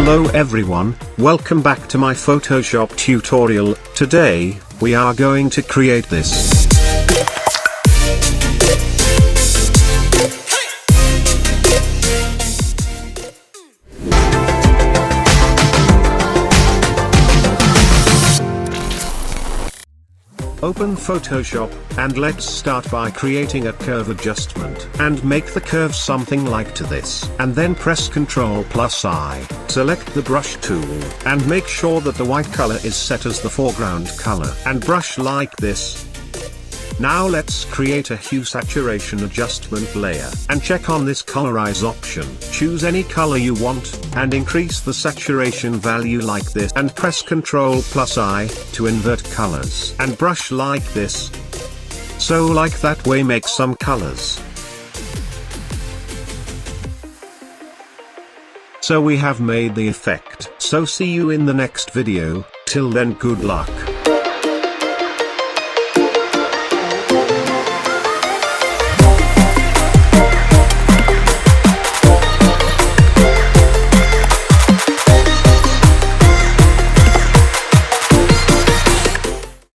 Hello everyone, welcome back to my Photoshop tutorial. Today, we are going to create this. Open Photoshop, and let's start by creating a curve adjustment. And make the curve something like to this. And then press Ctrl+I. Select the brush tool, and make sure that the white color is set as the foreground color. And brush like this. Now let's create a hue saturation adjustment layer, and check on this colorize option. Choose any color you want, and increase the saturation value like this, and press Ctrl+I, to invert colors. And brush like this. So like that way make some colors. So we have made the effect. So see you in the next video, till then good luck.